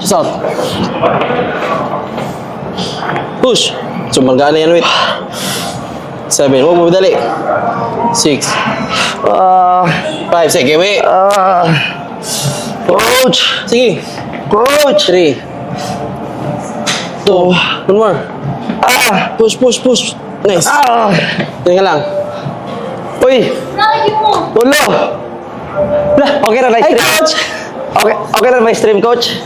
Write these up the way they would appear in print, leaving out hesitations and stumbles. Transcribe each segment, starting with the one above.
Chest out. Push. Sumangga na yan, wait. 7. Huwag mo madali. 6. 5. Sige, wait. Coach! Sige. Coach! 3. 2. One more. Push, push, push. Nice. Tingnan lang. Uy! Tulo! Okay na live Hey, stream? coach! Okay na live stream, coach?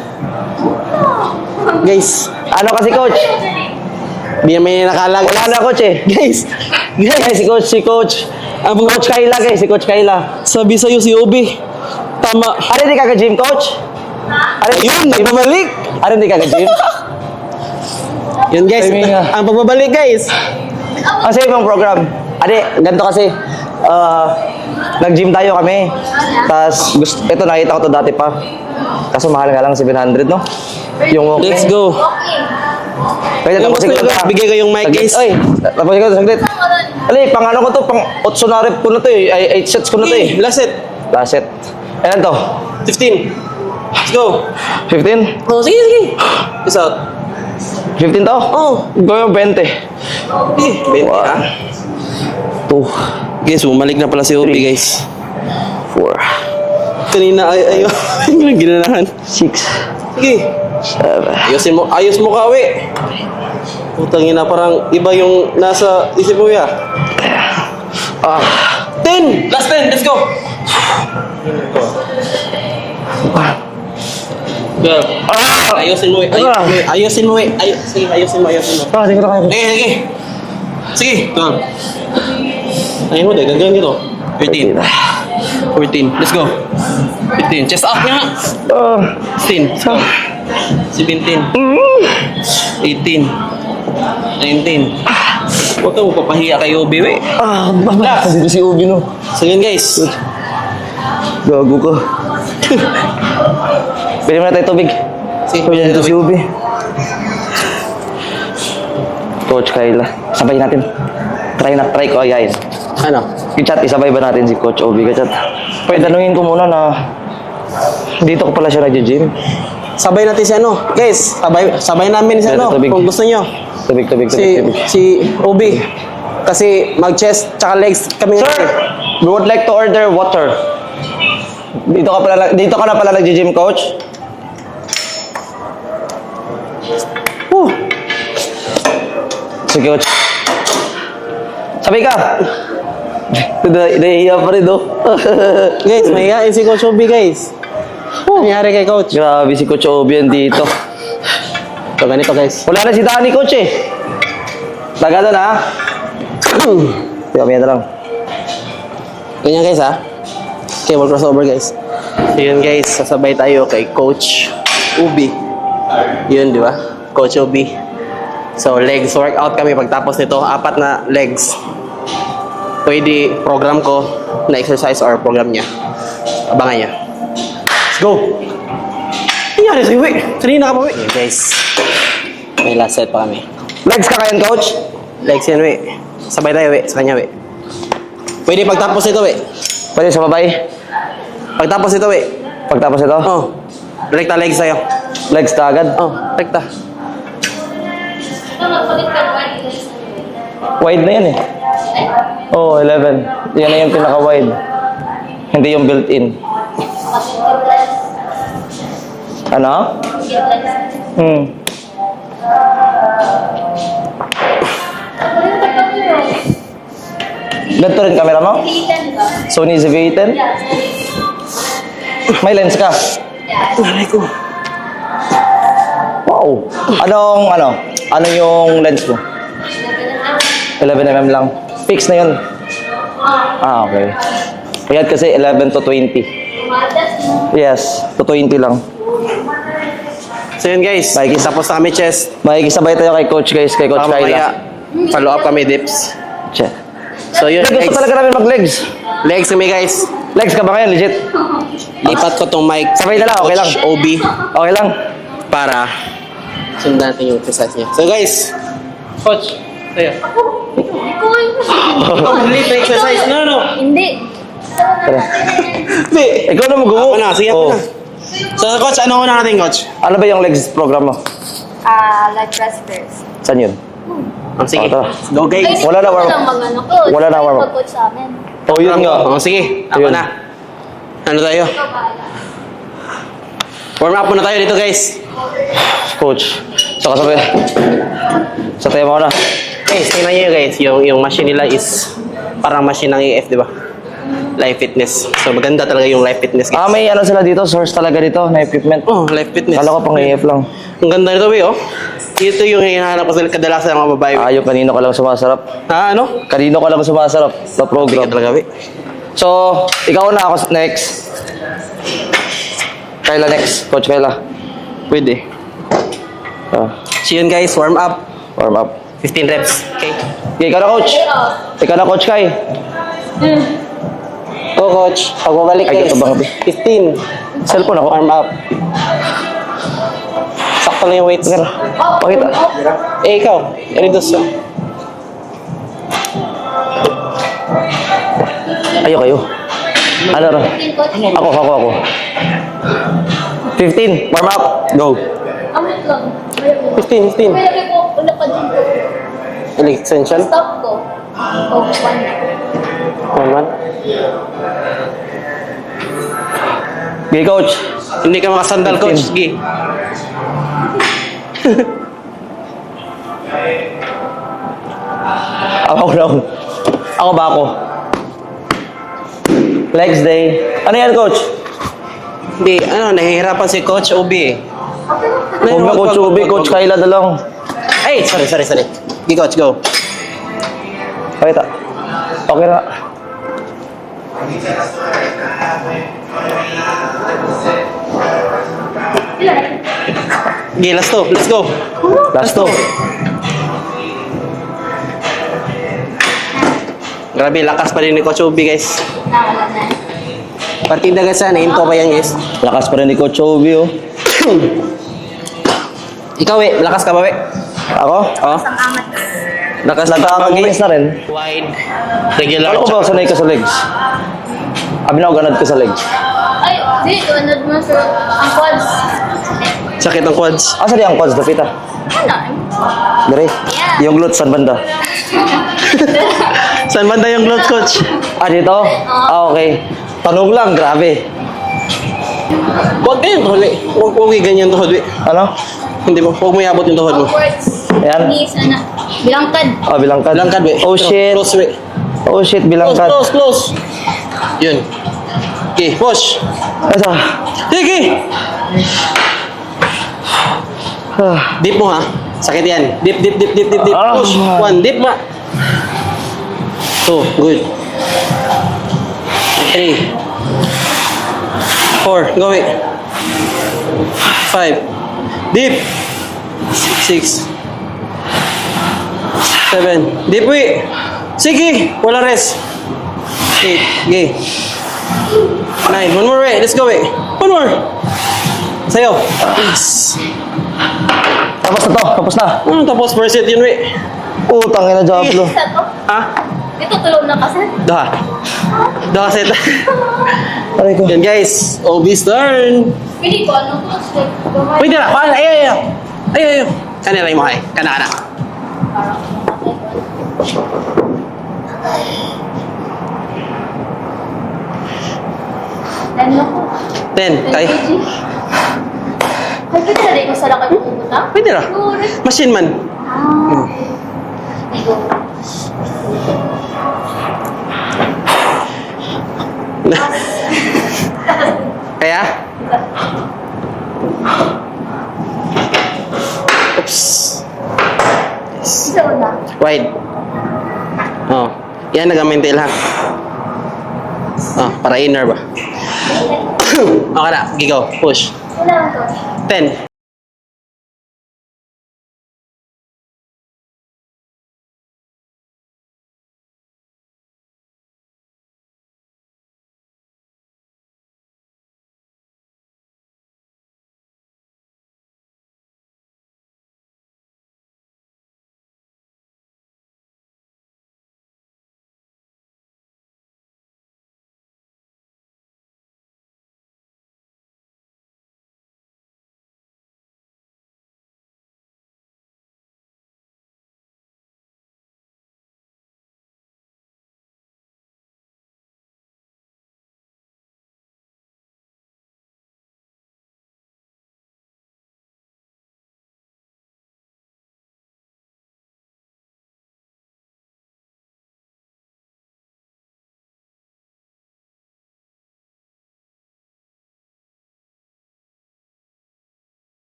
Guys, Ano kasi, coach? di naman yung nakalag. Wala na, coach eh. Guys, Guys, si coach. Coach Kayla, guys. Si coach Kayla. sabi sa'yo si Obi. Tama. Ano hindi kaka-gym, coach? Yun, nagbabalik. Ano hindi kaka-gym? Yun guys, Timing nga. ang pagbabalik guys. Kasi ibang program. Ganito kasi. Nag-gym tayo kami. Tapos, ito nakita ko to dati pa. Kaso mahal nga lang 700, no? Yung walking. Let's go. Pwede Kung tapusin gusto ko nyo, na. bigay ko yung mic guys. Oy, tapusin ko saglit. Ali, pang ano ko to? Pang 8 na rep ko na to eh. Ay, 8 sets ko na to eh. Last set. Last set. Ilan to? 15. Let's go. 15? Oh, sige, sige. Peace out. 15 to? Oh. Gawin 20. Okay, 20 ha. 2, Guys, bumalik na pala si Obi guys. 4, Kanina ay yung ginanahan. 6, Sige. 7. Ayos mo kawi. Putang ina, parang iba yung nasa isip mo ya. 10. Last 10. Let's go. Go. Ayusin mo eh. Ayusin mo eh. Sige, ayusin mo. Hindi ko na kaya. Sige. Sige. Go. Ayun mo, gagawin dito. 13. 14. Let's go. 15. Chest up nga. 16. 17. 18. 19. Huwag ka mo papahiya kay Obi, we. Kasi dito si Ubi, no? So yun, guys. Gago ka. Pwede mo na tayo tubig. Sige, Pwede dito si Ubi. Coach Kayla. Sabay natin. Try ko, guys. Ano? I-chat, isabay ba natin si Coach Obi ka chat? Pwede tanungin ko muna na dito ko pala siya nag-gym. Sabay natin si ano. Guys, sabay namin si ano. Tubig. Kung gusto nyo. Tubig. Si Obi. Kasi mag-chest tsaka legs kami. Sir, we would like to order water. Dito ka na pala nag-gym, Coach? Sige, Coach. Sabay ka! Nahihiya pa rin, no? Guys, mahihain si Coach Obi, guys. Nangyari kay Coach. Grabe si Coach Obi yan dito. So, ganito, guys. Wala na si Danny, Coach eh. Taga doon, ha? Kaya na lang. Ganyan, guys, ha? Okay, we'll crossover, guys. So, yun, guys. Sasabay tayo kay Coach Obi. Yun, di ba? Coach Obi. So, legs workout kami pagtapos nito. 4 na legs. Pwede program ko na exercise or program niya. Abangan niya. Let's go! Nangyari sa'yo, we. Kanina ka pa, we. Yun, guys. May last set pa kami. Legs ka kayan, Coach? Legs yan, we. Sabay tayo, we. Sa kanya, we. Pwede pagtapos nito, we. Pwede sa babae? Pagtapos nito, we. Pagtapos ito? Oh. Rekta legs tayo. Legs ka agad? Oh, rekta. Wide na yan eh. Oh, 11. Yan na yung pinaka-wide. Hindi yung built-in. Ano? Ganito rin camera mo? Sony ZV-10? May lens ka? Aray ko. Wow! Ano yung lens mo? 11mm lang. Fix na yun. Okay. Kaya kasi 11 to 20. Yes, to 20 lang. So yun guys, tapos na kami chest. Makikisabay tayo kay Coach, guys. Kay Coach Mamaya, Kayla. follow up kami dips. Check. So yun Gusto legs. talaga namin mag-legs. Legs kami guys. Legs ka ba ngayon, legit? Lipat ko tong mic. Sabay na lang, okay lang. Coach Obi. Okay lang. Para sundan natin yung exercise niya. So guys, Coach, tayo. Ikaw mag-lead na exercise. No. Hindi. Tara. Hindi. Ikaw na mag-uwo. Ako na, sige ako Oh. na. So, coach, ano una natin, coach? Ano ba yung legs program mo? Leg press first. Saan yun? Oh, sige. Oh, tara. Go, guys. Wala na, warm- wala na, warm up. Coach sa amin. Oh, yun nga. Oh, sige. Ako Yun. na. Ano tayo? Ikaw bahala. Warm up muna tayo dito, guys. Coach. So, kasabi. Sa tayo mo na. Guys, tingnan nyo guys. Yung machine nila is parang machine ng EF, di ba? Live fitness. So, maganda talaga yung live fitness, guys. May ano sila dito, source talaga dito na equipment. Oh, live fitness. Kala ko pang AF lang. Ang ganda nito, oh. Ito yung hinahanap ko sa kadalasan ng mga babae. Yung kanino ka lang sumasarap. Ha, ano? Kanino ka lang sumasarap sa Bigat program. talaga, we. So, ikaw na ako next. Kayla next. Coach Kayla. Pwede. So, yun guys, warm up. Warm up. 15 reps. Okay? Okay, ikaw na coach. Ikaw na coach Kay. Go, coach. Pagbabalik, Ay, guys. ito ba? 15. Cellphone ako. Warm up. Sakto na yung weights. Pakita. Eh, ikaw. Reduce. Kayo. Ano ra? Ako. 15. Warm up. Go. Amot lang. 15. Kaya ko, wala pa din ko. Extension. Stop ko. Oh, one. 1. Okay, coach. Hindi ka makasandal, coach. Sige. Ako ba ako? Legs day. Ano yan, coach? Hindi, nahihirapan si Coach Ubi. Huwag na coach Ubi, coach Kayla na lang. Ay, sorry. Sige, coach, go. Pakita. Okay na. Sige, last 2. Let's go. Last two. Grabe, lakas pa rin ni Coach Ubi, guys. Wala na. Partida guys, na-info pa yan, guys. Lakas pa rin ni Coach Obi, oh. Ikaw, lakas ka ba, we? Ako? Oh. Isang amat. Lakas Nagkakagains na rin. Wide, regular. Ano ko ba sanay ka sa legs? Abi na ako ganad ka sa legs. Ay, di, tunod mo sa ang quads. Sakit ng quads. Asa di ang quads, Dapita? Ano? Dari. Yung glutes, saan banda? Saan banda yung glutes, coach? Dito? Okay. Tanong lang, grabe. Huwag ganyan tuhod, we. Huwag ganyan tuhod, we. Ano? Hindi mo, huwag mo iabot yung tuhod mo. Upwards. Ayan. Ni sana. Bilangkad. Bilangkad. Langkad, we. Oh, shit. Close, we. Oh, shit, bilangkad. Close. Yun. Okay, push. Asa? Sige! Dip mo, ha? Sakit yan. Dip. Push. Man. 1, dip ma. 2, good. 3. 4, go, we. 5. Dip. 6. 7. Dip, we. Sige, wala rest. 8. Okay. 9. One more, we. Let's go, we. One more. Sayo. Yes. Tapos na. Tapos first set yun, we. Utang ina Diablo. Isa to. Ha? Ito tulog na kasi. Daha set. Aray ko. Yan, guys. Obi's turn. Pili ko, ano to? Gamay. Pwede na. Ay. Kanina mo, ay. Kana. Then ako. 10. Kay. Ay, pwede na rin kung sa lakad pupunta? Pwede na. Machine man. Ay, go. Kaya? Oops. Isa una. Wide. Oh. Yan, nag-maintain lang. Para inner ba? Okay na. Gigaw. Push. Wala to. 10.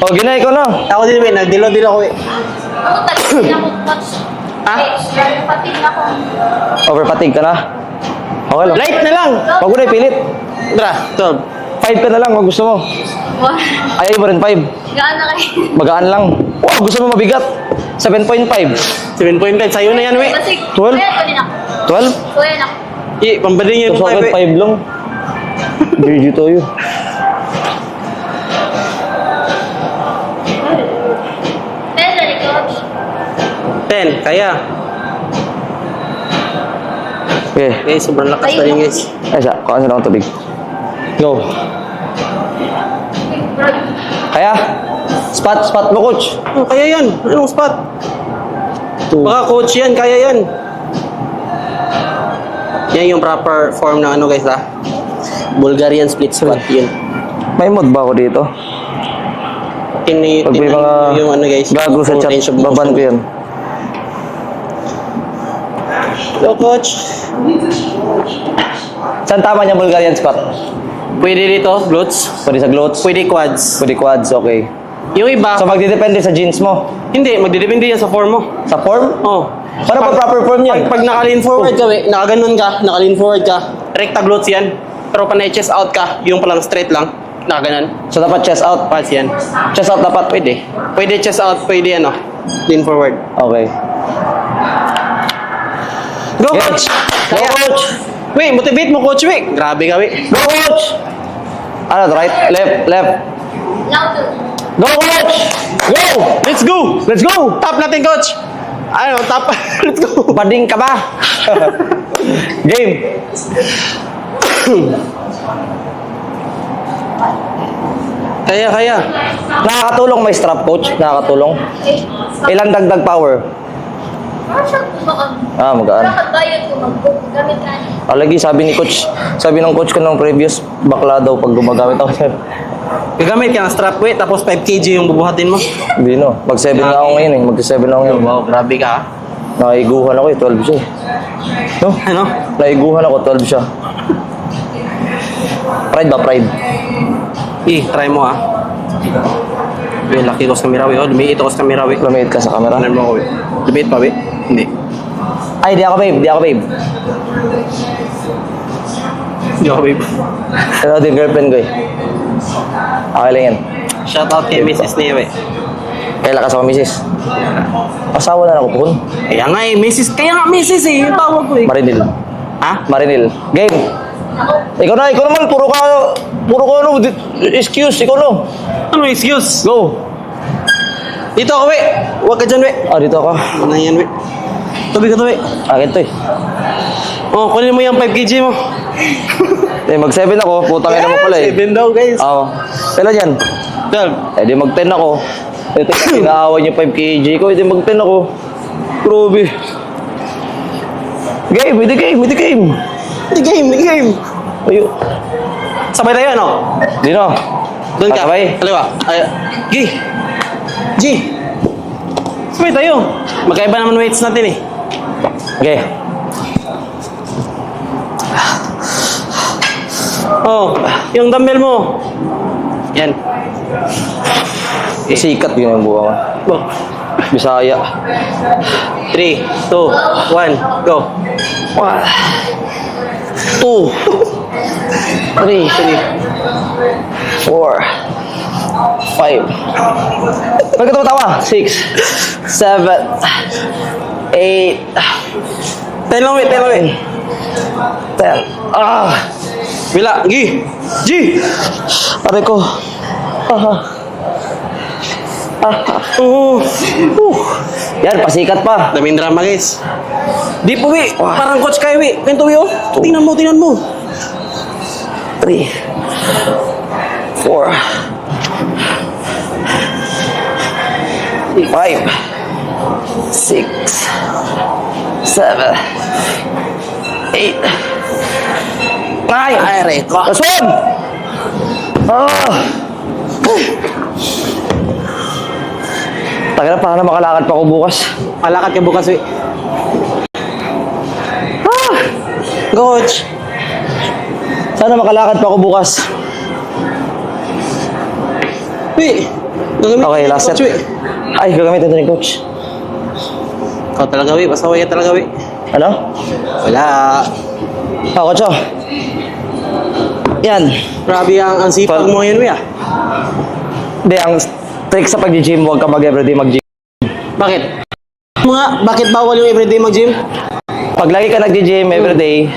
O, ginay ko na. Ako din, we. Nagdilo din ako, we. Ako talaga na ako coach. Ha? Patig na ako. Overfatigue ka na? Okay lang. Light na lang. Huwag mo na ipilit. Tara, 12. 5 ka na lang kung gusto mo. Wow. Ayaw mo rin 5. Gaan na kayo. Magaan lang. Wow, gusto mo mabigat. 7.5. 7.5. Sa'yo na yan, we. Kasi, 12? kuya ko din ako. 12? Kuya na ako. Pambading yun Gusto mo, ko we. 5 lang. GG to you. Pero na coach. 10. Kaya. Okay. Guys, sobrang lakas na rin, guys. Ay, siya. Kuhaan sa ng tubig. Go. Kaya? Spot mo, coach. Oh, kaya yan. Anong spot? Baka coach yan, kaya yan. Yan yung proper form ng ano, guys, ha? Bulgarian split squat, yun. May mod ba ako dito? Pag may mga yung ano, guys, gago sa full chat, range of baban motion. ko yan. Hello, coach. Saan tama niya Bulgarian squat? Pwede dito, glutes. Pwede sa glutes? Pwede quads. Pwede quads, okay. Yung iba, So magdidepende sa jeans mo. hindi, magdidepende yan sa form mo. Sa form? Oh. Paano ba proper form yan? Pag naka-lean forward ka, we, nakaganon ka, naka-lean forward ka, recta glutes yan. Pero pag na-chest out ka, yung palang straight lang, nakaganon. So dapat chest out? Pads yan. Chest out dapat? Pwede. Pwede chest out, pwede ano, lean forward. Okay. Go, Okay. coach! Go, coach! Wait, motivate mo, coach, we. Grabe ka, we. Go, coach! Ano, right? Left? Left? Louder. Go, coach! Go! Let's go! Let's go! Tap natin, coach! Ano, tap. Let's go! Bading ka ba? Game! Kaya. Nakakatulong may strap, coach? Nakakatulong? Okay. Ilan dagdag power? Parang siya kumakan. Ah, magaan. Parang kagayot ko gamit ka niya. Alagi, sabi ng coach ko nung previous, bakla daw pag gumagamit ako. Gagamit ka ng strap, we, tapos 5 kg yung bubuhatin mo. Hindi no, mag-7 na ako ngayon eh, mag-7 na ako ngayon. Wow, grabe ka, ha? Naiguhan ako eh, 12 siya eh. No? Ano? Naiguhan ako, 12 siya. Pride ba, pride? Try mo, ha? Uy, laki ko sa camera, we. Oh, lumiit ako sa camera, we. Lumit ka sa camera. Ano mo ako, we? Lumiit pa, we? Hindi. Ay, di ako babe, di ako babe. Hindi ako, babe. Ano din girlfriend ko eh. Okay lang yan. Shoutout kay Mrs. niya, we. Kailan ka sa misis? Asawa na ako po. Kaya nga, eh, Mrs. Kaya nga, Mrs. eh. Yung tawag ko, eh. Marinil. Ha? Marinil. Game. Ikaw naman, puro ka ano, excuse, ikaw no. Ano excuse? Go. Dito ako, we. Huwag ka dyan, we. Ah, dito ako. Ano yan, we? Tabi ka to, we. Akin to eh. Oh, kunin mo yung 5 kg mo. Eh, mag-7 ako, putang ina mo pala eh. 7 daw, guys. Oo. Kailan yan? 12. Eh, di mag-10 ako. Ito, inaaway niyo 5 kg ko, eh, di mag-10 ako. Grabe. Game, hindi game. The game. Ayo. Sabay tayo, ano? Di no. Doon ka. Sabay. Kaliwa. Ay, G. Sabay tayo. Magkaiba naman weights natin, eh. Okay. Oh, yung dumbbell mo. Yan. Sikat yun yung buha ko. Oh. Bisaya. 3, 2, 1, go. 2, 3, 4, 5. Ba't ka tumatawa? 6, 7, 8, 10 lang, wait. 10. Ah! Bila, G. Aray ko. Yan, pasikat pa. Daming drama, guys. Di po, wi. Parang coach kayo, wi. Ganito, wi, oh. Tingnan mo. 3, 4, 5, 6, 7, 8, 9. Ay, reto. Last one! Ah! Tagal na, paano makalakad pa ako bukas? Malakad ka bukas, wi. Coach. Sana makalakad pa ako bukas. Wi, Gagamitin Okay, ni last set. Coach, we. Ay, gagamitin ito ni Coach. Ikaw talaga, we. Pasaway ka talaga, we. Ano? Wala. Coach, oh. Yan. Grabe ang sipag mo yun, we, ah. Hindi, ang trick sa pag-gym, huwag ka mag-everyday mag-gym. Bakit? Bakit bawal yung everyday mag-gym? Pag lagi ka nag-gym everyday,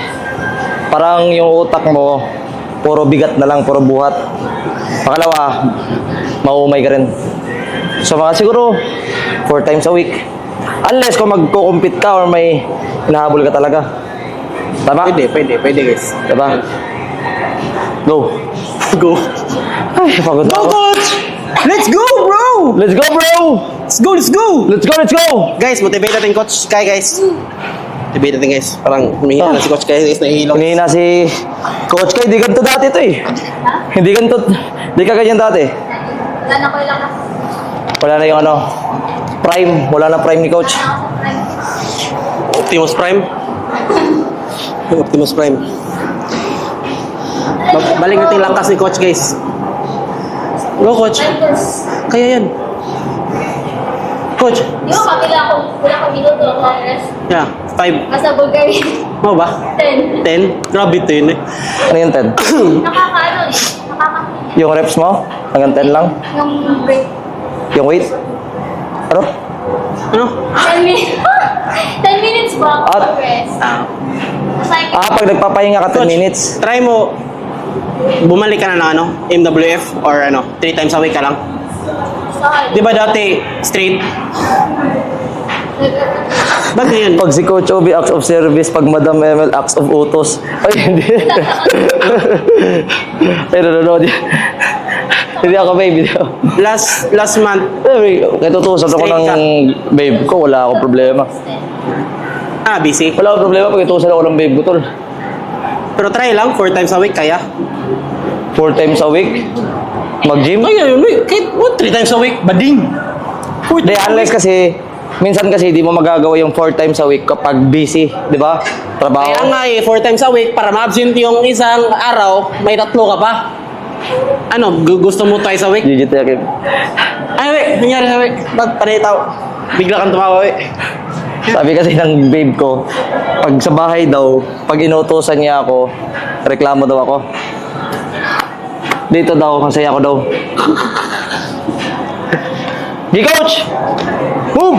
parang yung utak mo, puro bigat na lang, puro buhat. Pangalawa, maumay ka rin. So mga siguro, 4 times a week. Unless kung magko-compete ka or may hinahabol ka talaga. Tama? Pwede, guys. Diba? Go. Go. Ay, pagod Go, ako. Coach! Let's go, bro! Let's go, bro! Let's go, let's go! Let's go, let's go! Guys, motivate natin Coach Kai, guys. Motivate natin, guys. Parang humihina na si Coach Kai, guys. Nahihilo. Hinihina si Coach Kai, di ganito dati to eh. Ha? Hindi ganito, di ka ganyan dati. Gana ko lang ako. Wala na yung ano, prime. Wala na prime ni Coach. Optimus Prime. Optimus Prime. Balik natin lang kasi Coach, guys. Go, Coach. Kaya yan. Coach. Di ba kapila ako, wala ko minuto ng Congress? Yeah, 5. Nasa Bulgaria. Mo ba? 10. 10? Grabe 10 eh. Ano yung 10? Nakakaano eh. Nakakaano. Yung reps mo? Hanggang 10 lang? Yung break. Yung weight? Ano? Ano? 10 minutes. 10 minutes ba? At- Congress. Masaya Pag nagpapahinga ka 10 Coach, minutes. try mo bumalik ka na ng ano, MWF or ano, 3 times a week ka lang. Di ba dati straight? Ba't ngayon? Pag si Coach Obi acts of service, pag Madam ML acts of utos. Ay, hindi. Ay, no. Hindi ako, babe. Last month, Kaya tutusan ako Straight ng ka. babe ko, wala akong problema. busy. Wala akong problema pag itusan ako ng babe ko, tol. Pero try lang, 4 times a week, kaya? 4 times a week, mag-gym. Kaya yun, wait, kahit 3 times a week, bading. 4 Hindi, times a unless week. kasi, minsan kasi di mo magagawa yung 4 times a week kapag busy, di ba? Trabaho. Kaya nga 4 times a week, para ma-absent yung isang araw, may 3 ka pa. Ano, gusto mo twice a week? Gigi Tekib. Ay, wait, nangyari sa week. Ba't panay tao? Bigla kang tumawa, wait. Sabi kasi ng babe ko, pag sa bahay daw, pag inutusan niya ako, reklamo daw ako. Dito daw, masaya ako daw. Di coach! Boom!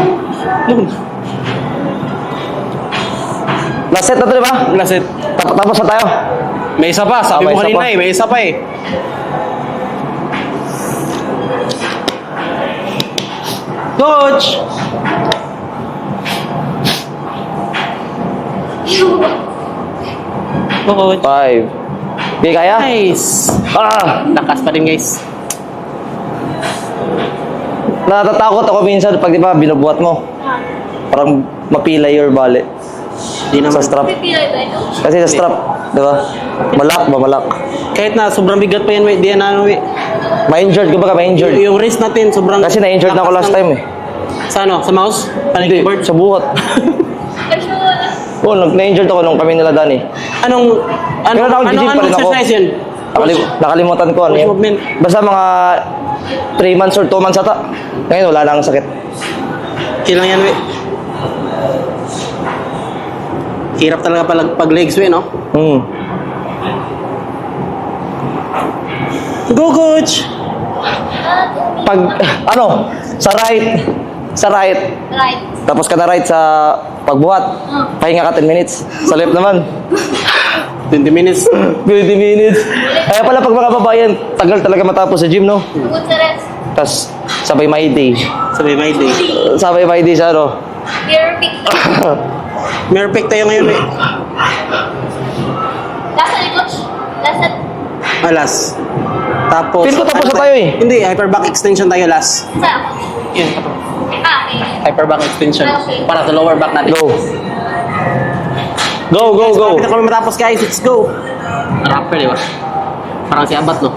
Last set na to, di ba? Last set. Tapos na tayo. May isa pa, sabi may mo isa kanina pa. may isa pa eh. Coach! Coach. 5. Di kaya? Nice. Lakas pa rin guys. Natatakot ako minsan pag di ba binubuhat mo. Parang mapilay your bali. Di Sa naman. strap. Pipila ito ito. Kasi sa strap, di ba? Malak. Kahit na sobrang bigat pa yan, wait, di yan na, wait. Ma-injured ka ba ka? Ma-injured. Yung wrist natin, sobrang... Kasi na-injured na ako lakas last ng- time eh. Sa ano? Sa mouse? Hindi, Keyboard? sa buhat. Ay, siya wala. Oo, na-injured ako nung kami nila Dani. Anong... Pero nag-gym pa rin ako. exercise yun? Nakalimutan ko ano Push yun. movement. Basta mga 3 months or 2 months ata. Ngayon wala na akong sakit. Kailang yan, wait. Hirap talaga pag legs, wait, no? Go, coach! Pag, ano, sa right, Right. tapos ka na right sa pagbuhat, pahinga ka 10 minutes. Sa left naman, 20 minutes. 20 minutes. Kaya pala pag mga babayan, tagal talaga matapos sa gym, no? Tungkol sa rest. Tapos, sabay my day. Sabi, my day. Sabay my day sa ano. Beer pick. Meron pick tayo ngayon, wait. Lasa ni coach. Lasa. Last. Tapos... Feel ko tapos na tayo eh. Hindi, hyperback extension tayo last. Sa. Yan. Okay. Hyperback extension. Okay. Para sa lower back natin. Go. Go. Malapit na kami matapos, guys. Let's go. Rapper, di ba? Parang si Abat, no?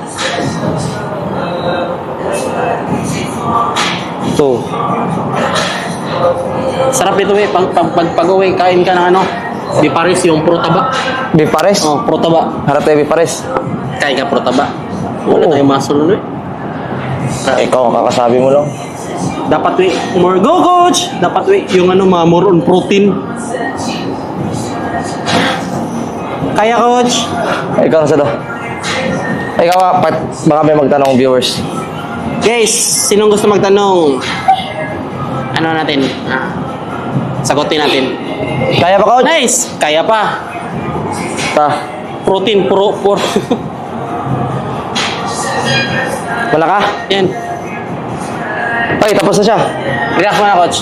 So, Sarap ito, eh. Pag-uwi, kain ka ng ano. Di Paris, yung puro taba. beef pares. Oh, puro taba. Harap tayo beef pares. Kain ka puro taba. Wala Oo. tayong muscle nun, eh. Ikaw ang kakasabi mo lang. Dapat we, more go coach! Dapat we, yung ano, mga more on protein. Kaya coach? Ikaw sa to. Ikaw nga, baka may magtanong viewers. Guys, sinong gusto magtanong? Ano natin? Sagutin natin. Kaya ba, coach? Nice! Kaya pa. Ta. Protein, Wala ka? Yan. Ay, tapos na siya. Relax muna coach.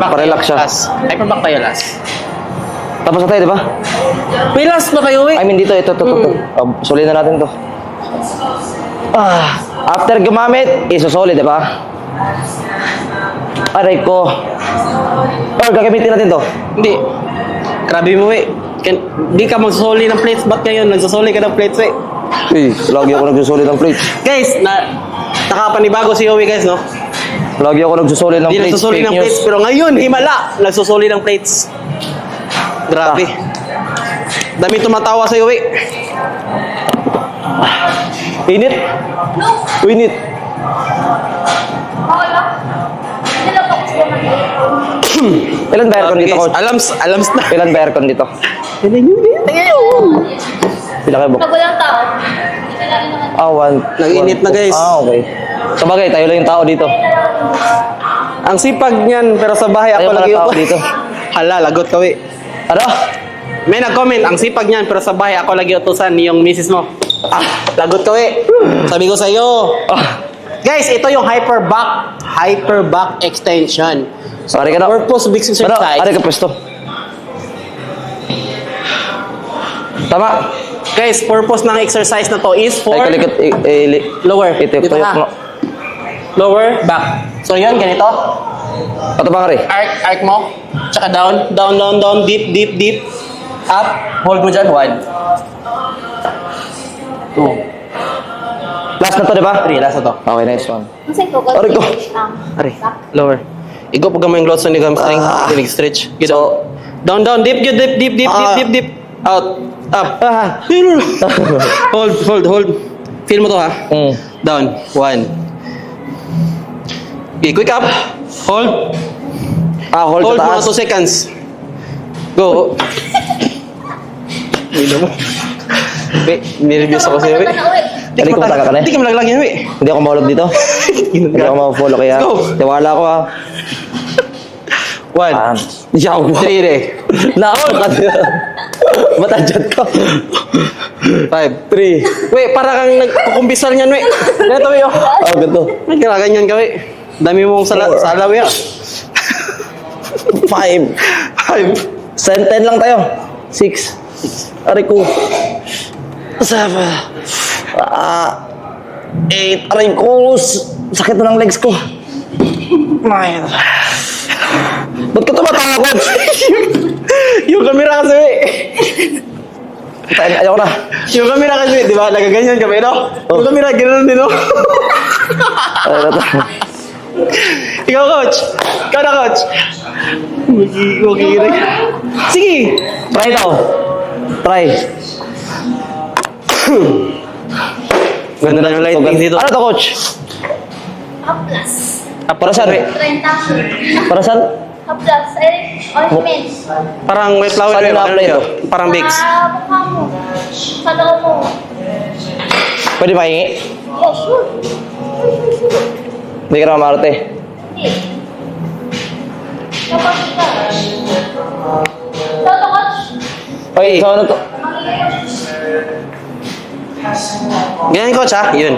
Pa-relax siya. Hyperback tayo last. Tapos na tayo, di ba? May last ba tayo eh? I mean, dito, ito. Sulihin na natin to. After gumamit, isusoli, di ba? Aray ko. Or, gagamitin natin to. Hindi. Grabe mo eh. Di ka magsusoli ng plates. Ba't ngayon nagsusoli ka ng plates eh? Lagi ako nagsusoli ng plate. Guys, nakapanibago si Yowie guys, no? Lagi ako nagsusoli ng Hindi plates. nagsusoli Fake ng news. plates. Pero ngayon, himala. Nagsusoli ng plates. Grabe. Dami tumatawa sa Yowie. Init. Init. Okay lang. Hindi lang ako gusto mag-iipon. Ilan ba aircon Grabe, dito, guys. coach? Alams na. Ilan ba aircon dito? Pila kayo, Bok? Nagulang tao. Hindi lang naman. One. Nag-init na, guys. Okay. Sabagay, tayo lang yung tao dito. Ang sipag niyan, pero sa bahay ako Ayaw lagi mga tao upo. dito. Hala, lagot ka, we. Ano? May nag-comment, ang sipag niyan, pero sa bahay ako lagi utusan yung misis mo. Lagot ka, we. Sabi ko sa iyo. Guys, ito yung hyperback extension. Sorry ka na. Purpose big exercise. Ano? Ano ka pwesto? Tama. Guys, purpose ng exercise na to is for Ay, kalikot. lower. Ito, Dito tuyok ka. mo. Lower back. So yun, ganito. Ito ba, Kari? Arc mo. Tsaka down, deep. Up. Hold mo dyan. 1. 2. Last na to, di ba? 3. Last na to. Okay, nice one. Masay ko. Aray ko. Ari. Lower. Igo pag mo yung glutes na nigam stretch. Gito. Down, deep. Out. Up. Hold. Feel mo to ha. Down. 1. Okay, quick up. Hold. Hold Hold sa mga taas. 2 seconds. Go. Hindi mo. Wait, nireviews ako sa'yo. Hindi ko talaga ka na. Hindi ka malaglag yan, wait. Hindi ako mahulog dito. Hindi ako ma-follow kaya. Go. Tiwala ko, ha. 1. Yaw. 3 re. Naon ka dito. Matajad ka. 5. 3. Wait, para kang nagkukumpisal niyan, wait. Ganito, wait, oh. Ganito. May kinaganyan ka, wait. Dami mong salaw, wait, 5. 5. 10 lang tayo. 6. Aray ko. 7. 8. Aray ko. Sakit na ng legs ko. 9. Ba't ka tumatawa, coach? Yung camera kasi, wait. Ayaw na. Yung camera kasi, di ba? Nagaganyan ka, no? Yung camera, gano'n din, no? Ayaw na to. Ikaw, coach. Ikaw na, coach. Magigirig. Sige. Try daw. Try. Ganda na yung lighting dito. Ano to, coach? Haplas. Para saan? 30. Para saan? Haplas. Ay, ointment. Parang may flower. Saan wave, ina-apply ano to? yun? Parang bakes. Sa mukha mo. Sa daw mo. Pwede mahingi? Yeah, sure. Hindi ka na mamarte. Hindi. Kapag ka. Sa to, coach. Okay, so ano to? Ganyan, coach, ha? Yun.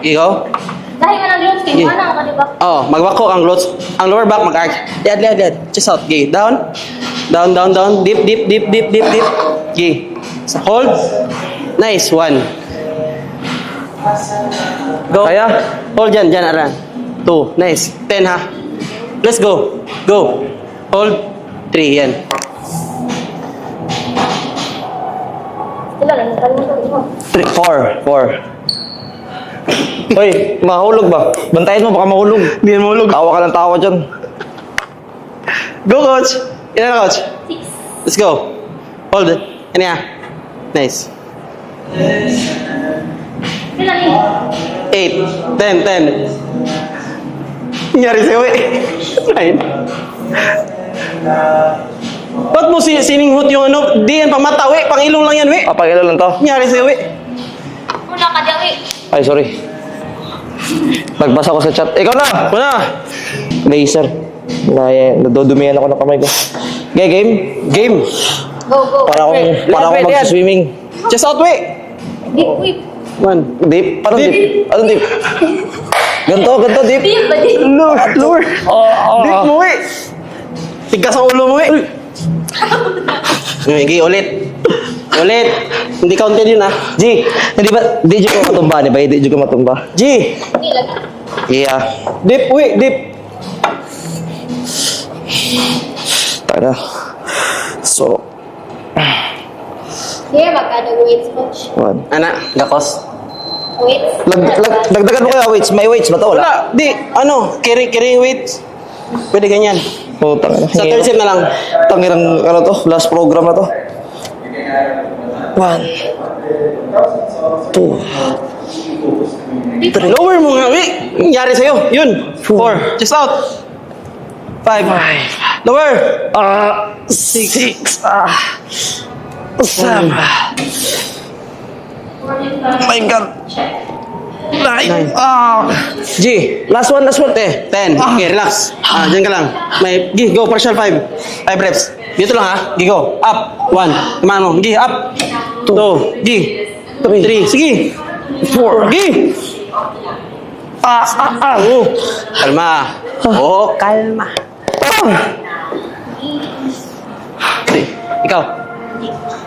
Ikaw? Dahil nga ng glutes, kinuha ka, di ba? Oh, magbako ang glutes. Ang lower back, mag-arch. Liad. Chest out. Okay, down. Down. Deep. Okay. So, hold. Nice. 1. Go. Kaya? Hold dyan, aran. 2. Nice. 10, ha? Let's go. Go. Hold. 3, yan. Sila lang, kalimutan mo. 4. Hoy, mahulog ba? Bantayan mo, baka mahulog. Hindi yan mahulog. Tawa ka ng tawa dyan. Go, coach. Ilan na, coach? 6. Let's go. Hold it. Ano yan? Nice. Sila lang. 8, 10, 10. Nangyari sa'yo eh. 9. Ba't mo sininghot yung ano? Di yan pamataw eh. Pangilong lang yan eh. Pag-ilo lang to. Nangyari sa'yo eh. Muna ka daw eh. Ay, sorry. Nagbasa ko sa chat. Ikaw na! Wala. Laser. Nadodumihan ako ng kamay ko. Okay, game? Game. Go, go. Para Wait, akong wait, yan. mag-swimming. Just out way. Deep whip. 1. Deep? Paano Deep. deep? Anong deep? Ganto, deep. Deep ba deep? Lure. Deep Oo. mo eh. Tigas ang ulo mo eh. Sige, ulit. Ulit. Hindi counted yun ah. G, hindi ba? Di ko matumba, di ba? Di ko matumba. G. Hindi lagi. Yeah. Deep, uwi, deep. Tara. So, Sige, magkano weights, coach? one. Ana, gakos. Weights? Dagdagan mo kaya weights. May weights ba to? Wala. Wala, di, ano, carrying weight. Pwede ganyan. Oh, tangina. Sa third set na lang. Tangirang, ano to? Last program na to. 1, 2, Lower mo nga, wi. Nangyari sa'yo. Yun. 4. Just out. 5. Lower. 6, 7. My God. 9. G. Last one. 10. Okay, relax. Diyan ka lang. May, G, go, partial 5. 5 reps. Dito lang ha. G, go. Up. 1. Kumaan mo. G, up. 2. G. 3. Sige. 4. G. Oh. Kalma. Oh, kalma. Okay. Ikaw.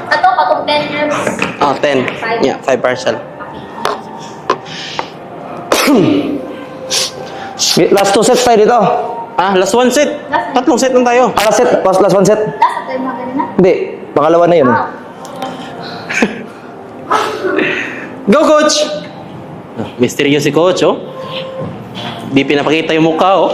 Ito, patong 10 reps. Oh, 10. Yeah, 5 partial. Last 2 sets tayo dito. Last 1 set. Tatlong set lang tayo. Last set. Last 1 set. Last, ito yung mga ganun na. Hindi. Pangalawa na yun. Ah. Go, coach! Mysterious si coach, oh. Di pinapakita yung mukha, oh.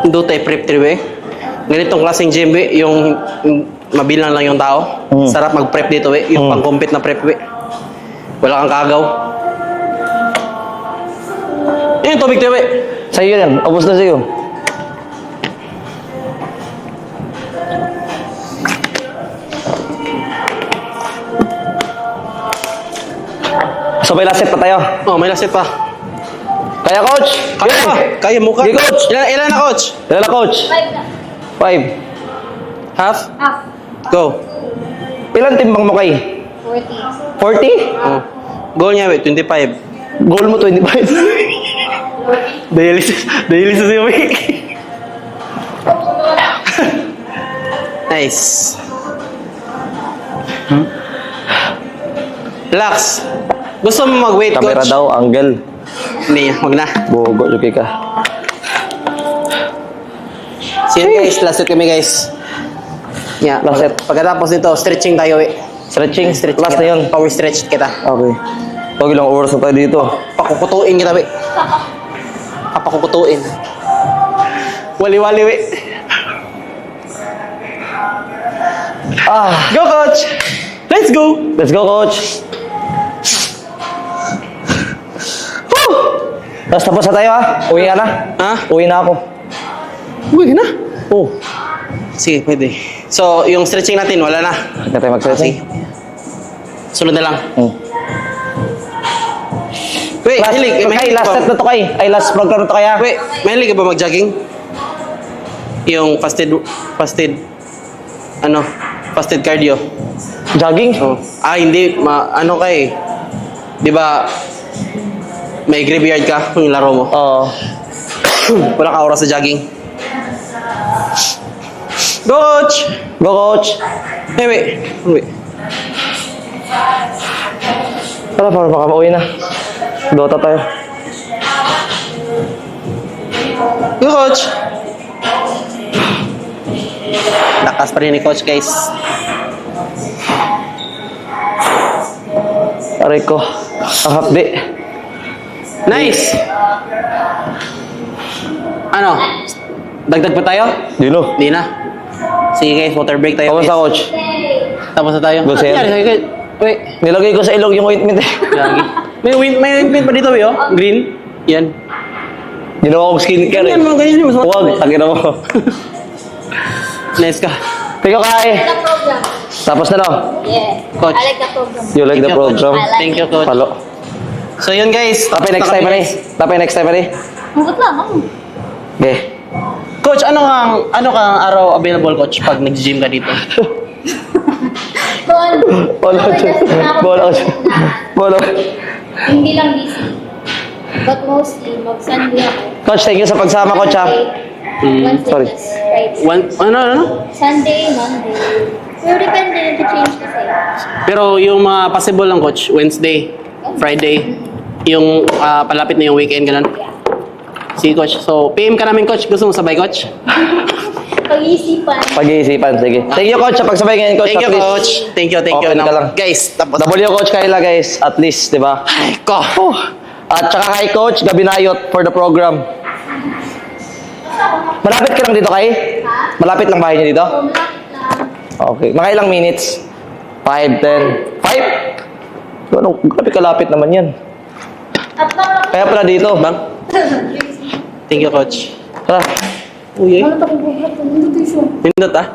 Hindi tayo prep trip, eh. Ganitong klaseng gym, eh. Yung mabilang lang yung tao. Sarap mag-prep dito, eh. Yung pang-compete na prep, eh. Wala kang kagaw. Yan, tubig tayo, eh. Sa'yo yan. Ubus na sa'yo. So may last set pa tayo. Oh, may last set pa. Kaya coach. Kaya pa. Kaya mo ka. Sige, coach. Ilan na, coach? Ilan na coach? 5 na. 5. Half? Half. Go. Ilan timbang mo kay? 40. 40? Oh. Goal niya, wait, 25. Goal mo 25. Dialysis. Dialysis yung week. Nice. Relax. Gusto mo mag-wait, Kamera coach? daw, angle. Hindi, wag na. Bogo, okay ka. So yun guys, last set kami guys. Yeah, Last set. Pagkatapos nito, stretching tayo eh. Stretching. Stretch Last kita. na yun. Power stretch kita. Okay. Pag ilang oras na tayo dito. Pakukutuin kita, we. Papakukutuin. Wali-wali, we. Go, coach! Let's go! Let's go, coach. Tapos tapos na tayo ha. Uwi ka na. Ha? Uwi na ako. Uy, na. Oh. Sige, pwede. So, yung stretching natin, wala na. Hindi tayo mag-stretching. Sunod na lang. Wait, Last, hilig. kay, last set na to kay. Ay, last program na to kaya. Wait, mahilig ka ba mag-jogging? Yung fasted cardio. Jogging? Oh. Hindi. Ano ka eh. Di ba, may graveyard ka yung laro mo. Oo. Wala ka oras sa jogging. Go, coach! Go, coach. Hey, wait. Tara, para makapauwi na. Dota tayo. Go, coach! Lakas pa rin ni coach, guys. Aray ko. Ang hapdi. Nice! Ano? Dagdag pa tayo? Dino. Di na. Sige guys, water break tayo. Kamusta, guys. coach? Tapos na tayo. Good, sir. Wait. Nilagay ko sa ilog yung ointment eh. Lagi. May ointment pa dito, oh. Green. Yan. Ginawa kong skincare eh. Ganyan mo, ganyan mo. Huwag, tagin mo. Nice ka. Thank you, Kai. The program. Tapos na no? Yeah. Coach. I like the program. You like the Thank you, coach. program? Thank you, coach. Palo. So yun guys. Tapos next time ani. Tapos next time ani. Huwag lang, Okay. Coach, ano kang araw available, coach, pag nag-gym ka dito? Wala siya. Wala siya. Wala. Hindi lang busy. But mostly, mag-Sunday ako. Coach, thank you sa pagsama, coach ha. Wednesday, sorry. plus Friday. Ano? Sunday, Monday. Pero depende na to change kasi. Pero yung mga possible lang, coach, Wednesday, Friday, yung palapit na yung weekend, ganun. Sige, coach. So, PM ka namin, coach. Gusto mo sabay, coach? Pag-iisipan. Pag-iisipan, sige. Thank you, coach, sa pagsabay ngayon, coach. Thank you, At least. coach. Thank you. Open ka lang. Guys, tapos. W, coach Kayla, guys. At least, di ba? Ay, ko. At saka kay Coach Gabinayot for the program. Malapit ka lang dito, Kay? Malapit lang bahay niyo dito? Okay. Mga ilang minutes? 5, 10. 5? Ano, kalapit naman yan. Kaya pala dito, bang? Thank you, coach. Tara. Uy, Ano pa kung buhat? Nindot, ah.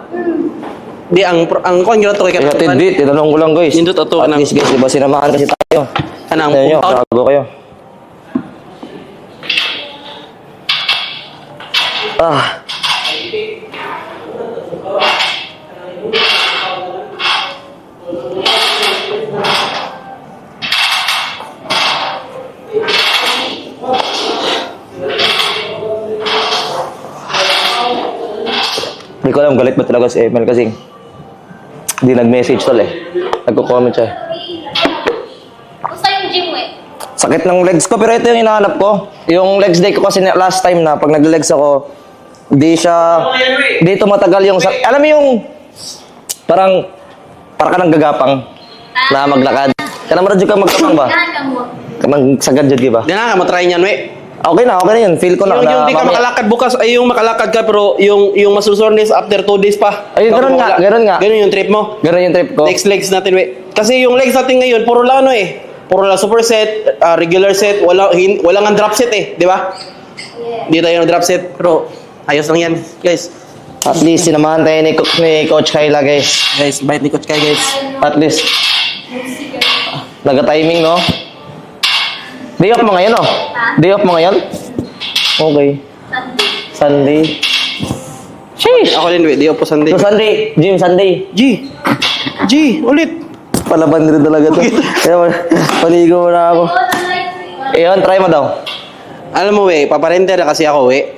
Di, ang kung yun ito kay Kaya Kapitán. tidbit, tinanong ko lang, guys. Nindot ato At ng- least, guys, diba sinamahan kasi tayo. Anang Tayo nyo, pumpaw. gago kayo. Ah. Hindi ko alam, galit ba talaga si Emil kasi hindi nag-message tol eh. Nagko-comment siya. Gusto yung gym eh. Sakit ng legs ko, pero ito yung hinahanap ko. Yung legs day ko kasi last time na, pag nag-legs ako, di ito matagal yung, alam mo yung, parang ka ng gagapang na maglakad. Kaya naman ka magkapang ba? Gahan kang mo. Kamang sagad dyan, di ba? Di na ka, matry niyan, we. Okay na yun. Feel ko na. Yung di ka mamaya- makalakad bukas, ay yung makalakad ka, pero yung masusurnis after 2 days pa. Ay, ganun nga, ganun nga. Ganun yung trip mo. Ganun yung trip ko. Next legs natin, we. Kasi yung legs natin ngayon, puro lang ano eh. Puro lang super set, regular set, walang ang drop set eh, di ba? Yeah. Di tayo ng drop set, pero ayos lang yan, guys. At least, sinamahan tayo ni Coach Kayla, guys. Guys, bait ni Coach Kai, guys. At least, naga-timing, no? Day off mo ngayon, no? Day off mo ngayon? Okay. Sunday. Sheesh! Ako din, we. Di ako po Sunday. So, Sunday. Gym Sunday. G, ulit. Palaban rin talaga to. Kaya, paligo mo na ako. Iyon, try mo daw. Alam mo, we, paparenter na kasi ako, we.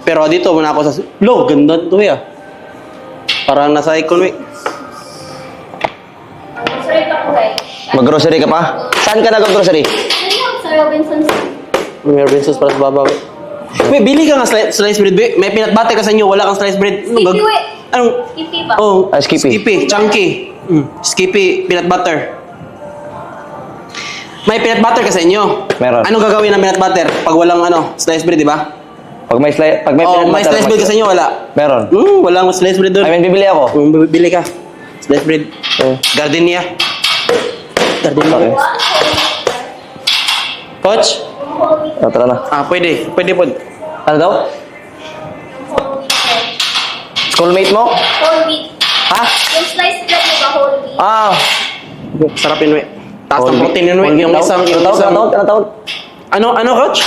Pero dito muna ako sa... Lo, ganda to, we, ah. Parang nasa icon, we. Sorry ka po guys. Mag-grocery ka pa? Saan ka nag-grocery? Sa Robinson's. May Robinsons para sa baba, we. We, bili ka nga slice bread, we. May peanut butter ka sa inyo, wala kang slice bread. Skippy, we. Anong... Skippy ba? Oh, Skippy. Chunky. Skippy, peanut butter. May peanut butter ka sa inyo. Meron. Ano gagawin ng peanut butter pag walang slice bread, di ba? Pag may peanut May butter, slice bread ka sa inyo, wala. Meron. Walang slice bread doon. I mean, bibili ako. Bili ka. Slice bread. Oh. Gardenia. Gardenia. Okay. Coach? Tara na. Pwede. Pwede po. Ano daw? Schoolmate mo? Whole wheat. Ha? Yung sliced bread mo ba whole wheat? Ah. Sarap yun, we. Taas ng Whole protein yun, we. wheat Yung daw? isang... Ano tawag? Ano, coach?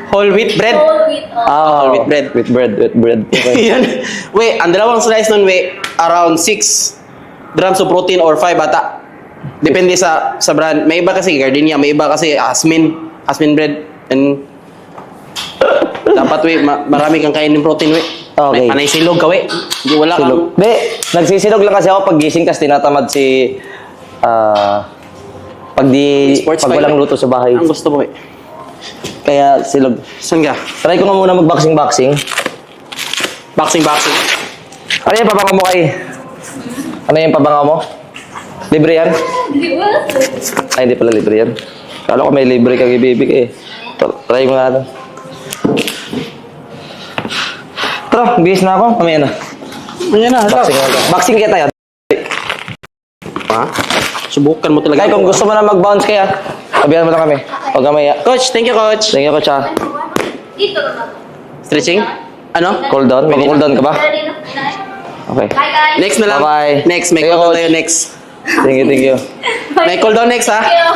Whole wheat bread? Whole wheat. Oh. Ah, Wheat bread. With bread. Okay. Yan. We, ang dalawang slice nun, we, around 6 grams of protein or 5 ata. Depende sa brand. May iba kasi Gardenia, may iba kasi Asmin bread. And dapat, we, marami kang kainin protein, we. Okay. May panay silog ka, we. Hindi, wala kang... Silog. Di, nagsisilog lang kasi ako pag gising kasi tinatamad si... pag walang luto sa bahay. Ang gusto mo, we. Kaya silog. Saan ka? Try ko nga muna mag-boxing. Boxing. Ano yung pabangaw mo kay? Ano yung pabangaw mo? Libre yan? Di ba? Ay, hindi pala libre yan. Kala ko may libre kang ibibig eh. Try mo nga ito. Tara, bihis na ako. Kamaya na. Ayan na, hala. Boxing kaya tayo. Ha? Subukan mo talaga. Kaya kung gusto mo na mag-bounce kaya, sabihan mo lang kami. Huwag ka maya. Coach, thank you, coach. Thank you, coach ha. Dito na. Stretching? Ano? Cool down? Mag-cool down ka ba? Okay. Bye guys. Next na lang. Bye-bye. Next, may Thank you, cool down coach. tayo next. Thank you, thank you. May cool down next, ha? Thank you.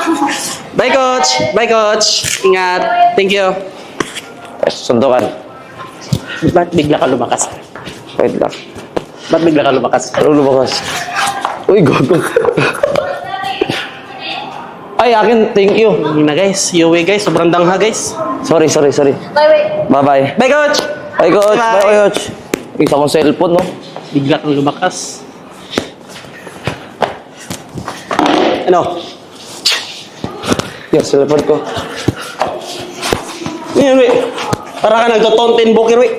Bye, coach. Bye, coach. Ingat. Thank you. Sundukan. Ba't bigla ka lumakas? Wait lang. Ba't bigla ka lumakas? Ano lumakas? Uy, gago. Ay, akin, thank you. Yun na, guys. Yuwi, guys. Sobrang dangha, guys. Sorry. Bye. Bye-bye. Bye, coach. Bye, coach. Bye. Bye, coach. Isa kong cellphone, no? Bigla kang lumakas. Ano? Yung cellphone ko. Yan, we. Para ka nagtotontin bukir, we.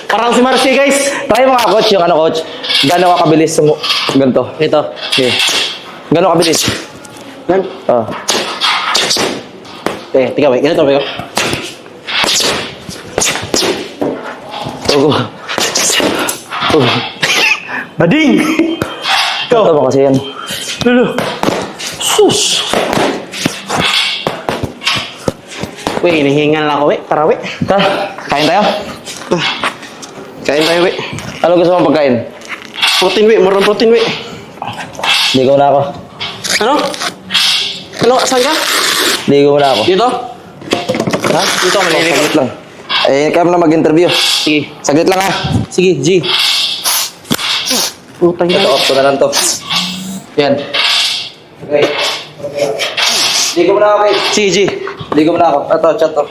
Parang si Marcy, guys. Try mo nga, coach, yung ano, coach. Gano'n ka kabilis sa ganito? Ito. Okay. Gano'n kabilis? Yan. Ah. Tika, we. Ganito, we. Bading! Ikaw. Ito mo kasi yan. Lulu. Sus. We, hinihingal na ako, we. Tara, we. Tara, kain tayo. Kain tayo, we. Ano gusto mong pagkain? Protein, we. Murang protein, we. Ligaw na ako. Ano? Ano? Saan ka? Ligaw na ako. Dito? Ha? Dito, maliligaw. Saglit lang. Eh, kaya mo na mag-interview. Sige. Saglit lang ha. Sige, G. Putang Ito, ina. off ko na lang to. Yan. Okay. Ligaw mo na ako, babe. Sige, G. Ligaw mo na ako. Ito, chat to.